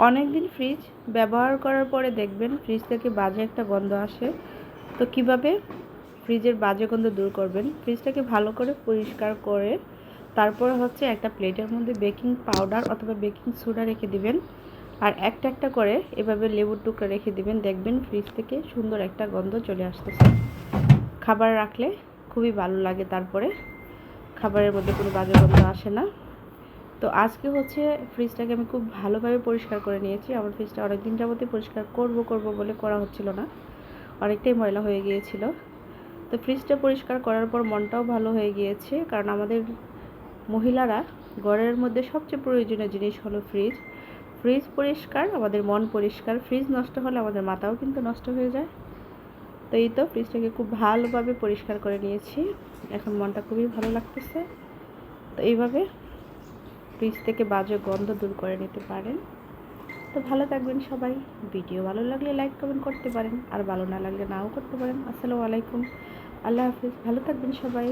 অনেক দিন ফ্রিজ ব্যবহার করার পরে দেখবেন ফ্রিজ থেকে বাজে একটা গন্ধ আসে। তো কিভাবে ফ্রিজের বাজে গন্ধ দূর করবেন, ফ্রিজটাকে ভালো করে পরিষ্কার করে তারপর হচ্ছে একটা প্লেটের মধ্যে বেকিং পাউডার অথবা বেকিং সোডা রেখে দিবেন। আর একটা একটা করে এভাবে লেবুর টুকরা রেখে দিবেন, দেখবেন ফ্রিজ থেকে সুন্দর একটা গন্ধ চলে আসতেছে। খাবার রাখলে খুবই ভালো লাগে, তারপরে খাবারের মধ্যে কোনো বাজে গন্ধ আসে না। তো আজকে হচ্ছে ফ্রিজটাকে আমি খুব ভালোভাবে পরিষ্কার করে নিয়েছি। আমার ফ্রিজটা অনেক দিন যাবতই পরিষ্কার করব বলে করা হচ্ছিল না, অনেকটাই ময়লা হয়ে গিয়েছিল। তো ফ্রিজটা পরিষ্কার করার পর মনটাও ভালো হয়ে গিয়েছে, কারণ আমাদের মহিলারা ঘরের মধ্যে সবচেয়ে প্রয়োজনীয় জিনিস হলো ফ্রিজ। ফ্রিজ পরিষ্কার আমাদের মন পরিষ্কার, ফ্রিজ নষ্ট হলে আমাদের মাথাও কিন্তু নষ্ট হয়ে যায়। তো এই তো ফ্রিজটাকে খুব ভালোভাবে পরিষ্কার করে নিয়েছি, এখন মনটা খুবই ভালো লাগতেছে। তো এইভাবে ফ্রিজ থেকে বাজে গন্ধ দূর করে নিতে পারেন। তো ভালো থাকবেন সবাই। ভিডিও ভালো লাগলে লাইক কমেন্ট করতে পারেন, আর ভালো না লাগলে নাও করতে পারেন। আসসালামু আলাইকুম, আল্লাহ হাফিজ, ভালো থাকবেন সবাই।